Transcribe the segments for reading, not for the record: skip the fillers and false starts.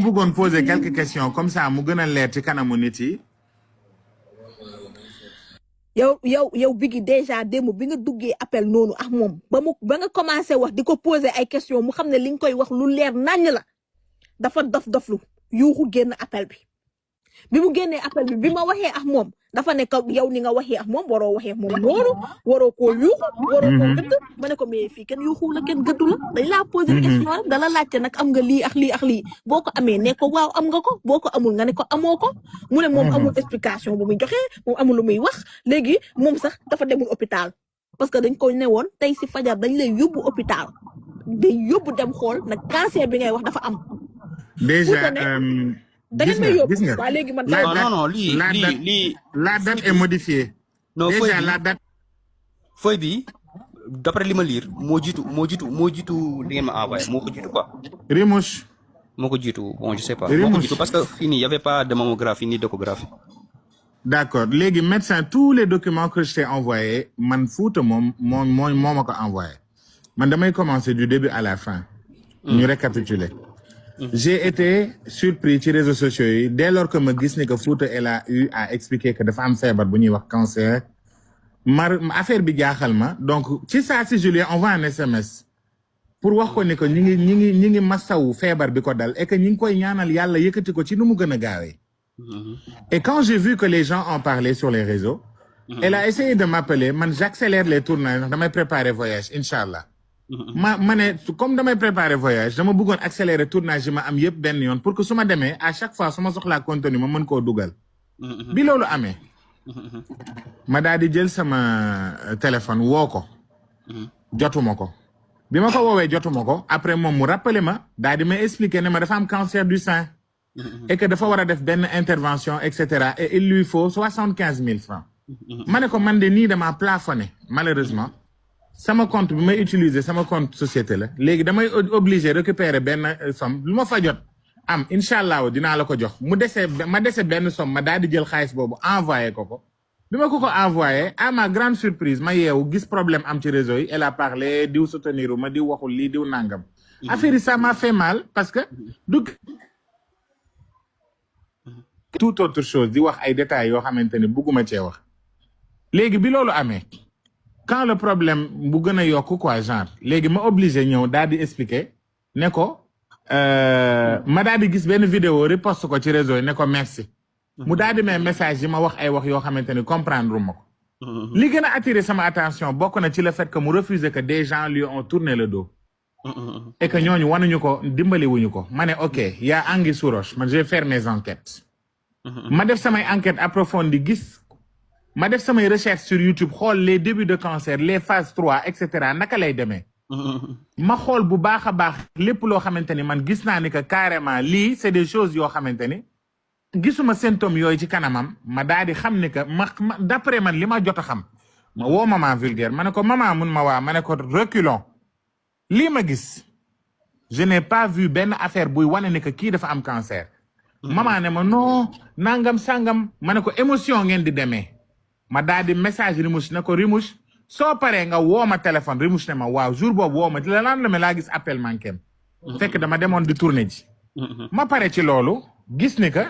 bëggoon poser quelques questions comme ça mu gën a leer ci kanamu nit yi. yow Biggi déjà démb bi nga duggee appel noonu ak moom ba nga commencé wax di ko poser ay questions mu xam ne li nga koy wax lu leer naññ la dafa dof-doflu yuuxu génn appel bi mu génnee appel bi ma waxee ak moom dafa ne ko yow ni nga waxee ak moom waroo waxee ak moom noonu waroo koo yuuxu waroo koo gëdd ma ne ko mais fii kenn yuuxu la kenn gëddu la dañ laa poser question rek dala laajte nag am nga lii ak lii ak lii boo ko amee ne ko waaw am nga ko boo ko amul nga ne ko amoo ko mu ne moom amul explication bu muy joxe moom amul lu muy wax léegi moom sax dafa demul hôpital parce que dañ ko ne woon tey si fajar dañ lay yóbbu hôpital day yóbbu dem xool nag cancer bi ngay wax dafa am déjà gis nga waa léegi man non la date est modifiée. non déjà la date. feuille bi d'après li ma lire moo jiitu li ngeen ma envoyé moo ko jiitu quoi. Rimouche. moo ko jiitu bon je sais pas. moo ko jiitu parce que fii nii y avait pas de mammographie ni d'échographie. d'accord léegi médecin tous les documents que je t'ai envoyé man Fouta moom ma ko envoyé man damay commencer du début à la fin. ñu récapituler. J'ai été surpris ci réseaux sociaux yi dès lors que ma gis ni que Fouta elle a eu à expliquer que dafa am feebar bu ñuy wax cancer affaire bi jaaxal ma donc ci saa si Julien envoie un SMS pour wax ko ni que ñi ngi masawu feebar bi ko dal et que ñi ngi koy ñaanal yàlla yëkkati ko ci nu mu gën a gaawee. Et quand j'ai vu que les gens en parlaient sur les réseaux elle a essayé de m'appeler man j'accélère les tournages ndax damay préparer voyage inch'Allah. ma ne comme damay préparer voyage dama bëggoon accélérer tournage yi ma am yëpp benn yoon pour que su ma demee à chaque fois su ma soxlaa contenu ma mën koo dugal. bi loolu amee. ma daal di jël sama téléphone woo ko. jotuma ko. bi ma ko woowee jotuma ko après moom mu rappelé ma daal di may expliquer ne ma dafa am cancer du sein. et que dafa war a def benn intervention et cetera et il lui faut 75 000 francs. ma ne ko man de nii damaa plafonné malheureusement. sama compte bi may utiliser sama compte société la léegi damay obligé récupérer benn somme lu ma fa jot am incha allah dinaa la ko jox ma dese benn somme ma daal di jël xaalis boobu envoyé ko bi ma ko envoyé à ma grande surprise ma yeewu gis problème am ci réseau yi elle a parlé diw soutenir ma diw waxul lii diw nangam. affaire yi ça m'a fait mal parce que du tout autre chose di wax ay détails yoo xamante ni bugguma cee wax léegi bi loolu amee. quand le problème bu gën a yokk quoi genre léegi ma obligé ñëw daal di expliquer ne ko ma daal di gis benn vidéo riposte ko ci réseau yi ne ko merci mu daal di may message yi ma wax ay wax yoo xamante ni comprendre ma ko li gën a attirer sama attention bokk na ci le fait que mu refuser que des gens lui ont tourné le dos et que ñooñu wanuñu ko dimbali wuñu ko ma ne ok y a anguille sous roche man je vais faire mes enquêtes ma def samay enquêtes approfondies gis ma def samay recherche sur YouTube xool les débuts de cancer les phases 3 et cetera naka lay demee. ma xool bu baax a baax lépp loo xamante ni man gis naa ni que carrément lii c'est des choses yoo xamante ni gisuma symptômes yooyu ci kanamam ma daal di xam ni que d'après man li ma jot a xam ma woo maman vulgaire ma ne ko maman mun ma waa ma ne ko reculons lii ma gis je n'ai pas vu benn affaire buy wane ni que kii dafa am cancer. maman ne ma non nangam sangam ma ne ko émotion ngeen di demee. ma daal di message Rimouche ne ko Rimouche soo paree nga woo ma téléphone Rimouche ne ma waaw jour boobu woo ma la lendemain laa gis appel manqué fekk dama demoon di tourner ji. ma pare ci loolu gis ni que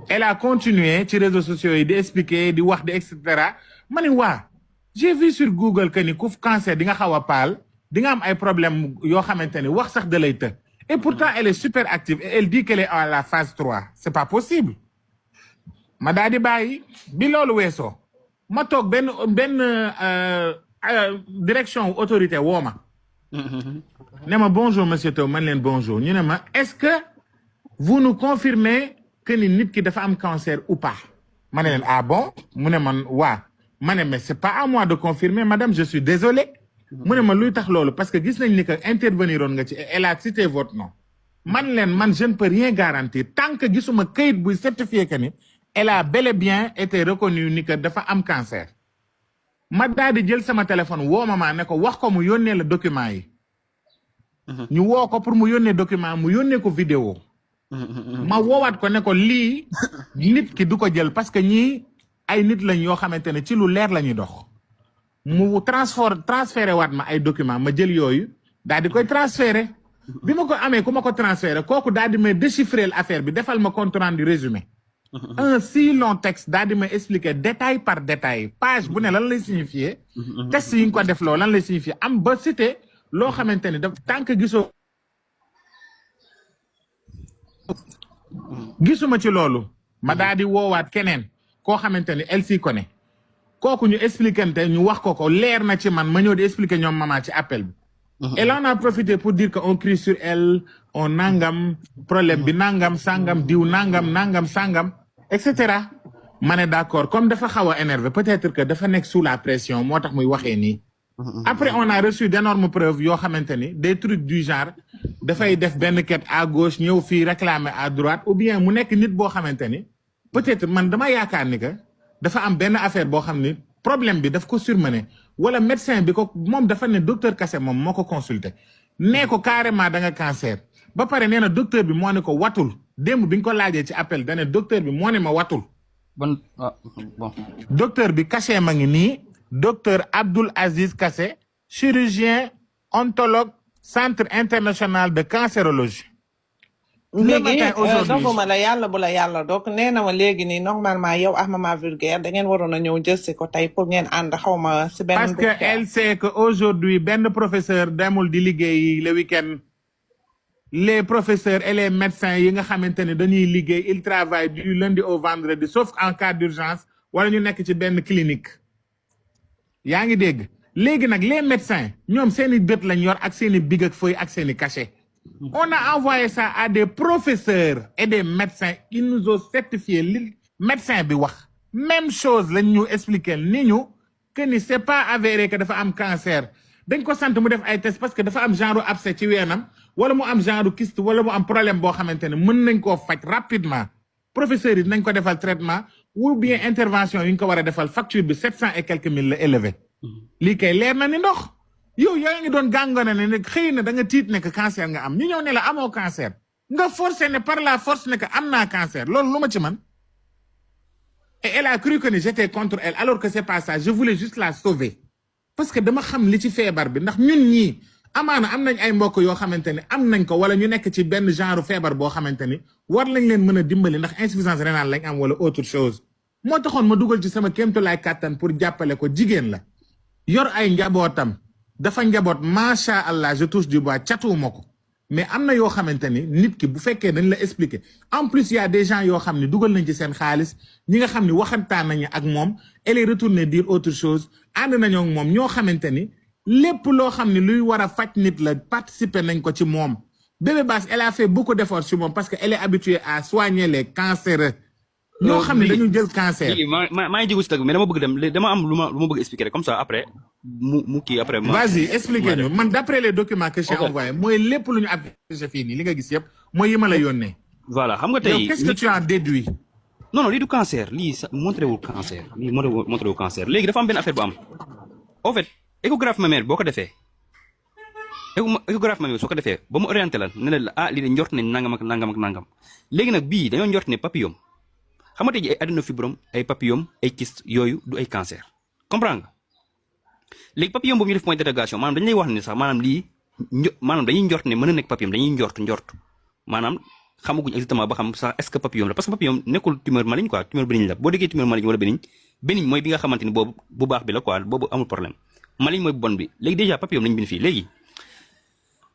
elle a continué ci réseaux sociaux yi di expliquer di wax di et cetera ma ne waa j'ai vu sur Google que ni ku cancer di nga xaw a paal di nga am ay problème yoo xamante ni wax sax da lay të. et pourtant elle est super active et elle dit qu'elle est à la phase 3 c'est pas possible. ma daal di bàyyi bi loolu weesoo. ma toog benn direction autorité woo ma ne ma bonjour monsieur Taw man leen bonjour ñu ne ma est-ce que vous nous confirmez que ni nit ki dafa am cancer ou pas ma ne leen ah bon mu ne man waa ma ne mais c'est pas à moi de confirmer madame je suis désolé mu ne ma luy tax loolu parce que gis nañ ni que intervenir oon nga ci elle a cité votre nom man leen man je ne peux rien garantir tant que gisuma kayit buy certifié que ni elle a bel et bien été reconnue ni que dafa am cancer ma daal di jël sama téléphone woo ma ne ko wax ko mu yónnee la document yi. ñu woo ko pour mu yónnee document mu yónnee ko vidéo. ma woowaat ko ne ko lii nit ki du ko jël parce que ñii ay nit lañ yoo xamante ne ci lu leer la ñuy dox. mu transféré waat ma ay document ma jël yooyu daal di koy transféré bi ma ko amee ku ma ko transféré kooku daal di may déchiffrer l'affaire bi defal ma compte rendu résumé un si long texte daal di may expliquer détail par détail page bu ne lan lay signifier test yi nga ko def loo lan lay signifier am ba cité loo xamante ni daf tant que gisuma ci loolu ma daal di woowaat keneen koo xamante ni elle s'y connaît kooku ñu expliquante ñu wax ko leer na ci man ma ñëw di expliquer ñoom maman ci appel bi et là on a profité pour dire que on crie sur elle on nangam problème bi nangam sangam diw nangam sangam et cetera ma ne d'accord comme dafa xaw a énervé peut-être que dafa nekk sous la pression moo tax muy waxee nii après on a reçu d'énormes preuves yoo xamante ni des trucs du genre dafay def benn quête à gauche ñëw fii réclamer à droite ou bien mu nekk nit boo xamante ni peut-être man dama yaakaar ni que dafa am benn affaire boo xam ni problème bi daf ko surmené wala médecin bi ko moom dafa ne docteur Kassé moom moo ko consulté nee ko carrément da nga cancer ba pare nee na docteur bi moo ne ko watul démb bi ñu ko laajee ci appel da ne docteur bi moo ne ma watul bon docteur bi Kassé ma ngi nii docteur Abdoul Aziz Kassé chirurgien oncologue centre international de cancérologie léegi doguma la yàlla bu la yàlla donc nee na ma léegi nii normalement yow ak Maman Vulgaire da ngeen waroon a ñëw jël si ko tey pour ngeen ànd xaw ma si benn parce que elle sait que aujourd'hui benn professeur demul di liggéey le week-end les professeurs et les médecins yi nga xamante ne dañuy liggéey ils travaillent du lundi au vendredi sauf en cas d'urgence wala ñu nekk ci benn clinique yaa ngi dégg léegi nag les médecins ñoom seeni bët lañ yor ak seeni big ak feuille ak seeni cachet on a envoyé ça à des professeurs et des médecins qui nous ont certifié li médecin bi wax même chose lañ ñu expliquer ni ñu que ni c'est pas avéré que dafa am cancer dañ ko sant mu def ay test parce que dafa am genre abcès ci weenam wala mu am genre kyste wala mu am problème boo xamante ne mën nañ koo faj rapidement professeurs yi nañ ko defal traitement ou bien intervention yi ñu ko war a defal facture bi 700 et quelques mille la élevé lii kay leer na ni ndox yow yaa ngi doon gàngone ne xëy na da nga tiit ne que cancer nga am ñu ñëw ne la amoo cancer nga forcé ne par la force ne que am naa cancer loolu lu ma ci man et elle a cru que ni j'étais contre elle alors que c'est pas ça je voulais juste la sauver parce que dama xam li ci feebar bi ndax ñun ñii amaana am nañ ay mbokk yoo xamante ne am nañ ko wala ñu nekk ci benn genre feebar boo xamante ni war lañ leen mën a dimbali ndax insuffisance rénale lañ am wala autre chose moo taxoon ma dugal ci sama kéemtulaay kàttan pour jàppale ko jigéen la yor ay njabootam dafa njaboot macha allah je touche du bois catuwuma ko mais am na yoo xamante ni nit ki bu fekkee dañ la expliquer en plus y a des gens yoo xam ne dugal nañ ci seen xaalis ñi nga xam ne waxantaan nañu ak moom elle est retournée dire autre chose ànd nañoo ak moom ñoo xamante ni lépp loo xam ne luy war a faj nit la participer nañ ko ci moom Bébé Bass elle a fait beaucoup d'efforts sur moom parce que elle est habituée à soigner les cancéreux ñoo xam ne dañu jël cancer. maa ngi jégu si tag mais dama bëgg dem dama am lu ma bëgg expliquer rek comme ça après mu kii après. vas-y expliquez nous man d'après les documents que j'ai envoyé mooy lépp lu ñu affiché fii nii li nga gis yëpp mooy yi ma la yónnee. voilà xam nga tey yow qu'est-ce que tu en déduis. non lii du cancer lii sa montré wul cancer lii montré wul cancer léegi dafa am benn affaire bu am en fait échographie mammaire boo ko defee échographie mammaire soo ko defee ba mu orienté la ne la ah lii de njort nañ nangam ak nangam ak nangam léegi nag bii dañoo njort ne papillome xam nga tey ji ay adénofibrome ay papillome ay kyste yooyu du ay cancer comprends nga léegi papillome boobu ñu def point d'interrogation maanaam dañu lay wax ne sax maanaam lii maanaam dañuy njort ne mën na nekk papillome dañuy njort maanaam xamaguñ exactement ba xam sax est-ce que papillome la parce que papillome nekkul tumeur maligne quoi tumeur bénigne la boo déggee tumeur maligne wala bénigne mooy bi nga xamante ni boobu bu baax bi la quoi boobu amul problème maligne mooy bu bon bi léegi déjà papillome lañu bind fii léegi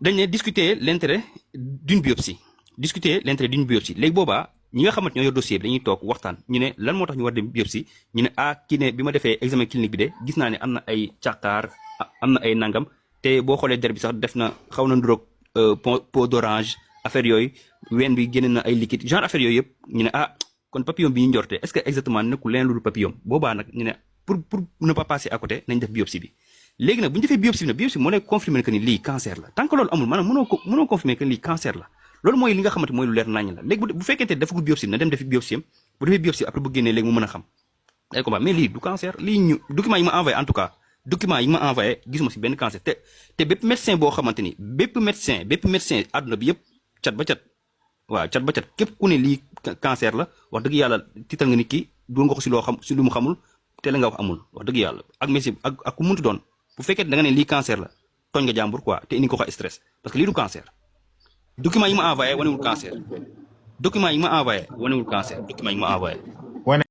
dañ ne discuter l'intérêt d'une biopsie léegi boobaa ñi nga xamante ñoo yor dossier bi dañuy toog waxtaan ñu ne lan moo tax ñu war dem biopsie ñu ne kii ne bi ma defee examen clinique bi de gis naa ne am na ay càkkaar am na ay nangam te boo xoolee der bi sax def na xaw na nduroog peau d'orange affaire yooyu ween bi génne na ay liquide genre affaire yooyu yëpp ñu ne kon papillome bi ñu njorte est-ce que exactement nekkul leneen lu dul papillome boobaa nag ñu ne pour ne pas passer à côté nañ def biopsie bi léegi nag bu ñu defee biopsie bi nag biopsie moo lay confirmer que ni lii cancer la tant que loolu amul maanaam mënoo confirmer que ni lii cancer la loolu mooy li nga xamante mooy lu leer nañ la léegi bu fekkente defagul biopsie na dem defi biopsie am bu defee biopsie après bu génnee léegi mu mën a xam ay combat mais lii du cancer lii ñu document yi ma envoyé en tout cas document yi ma envoyé gisuma si benn cancer te bépp médecin boo xamante ni bépp médecin àdduna bi yëpp cat ba cat képp ku ne lii cancer la wax dëgg yàlla tiital nga nit ki du nga ko si loo xam si lu mu xamul te la nga wax amul wax dëgg yàlla ak merci ak ku muntu doon bu fekkee da nga ne lii cancer la tooñ nga jàmbur quoi te indi ko stress parce que lii du cancer document yi ma envoyé wanewul cancer document yi ma envoyé wanewul cancer document yi ma envoyé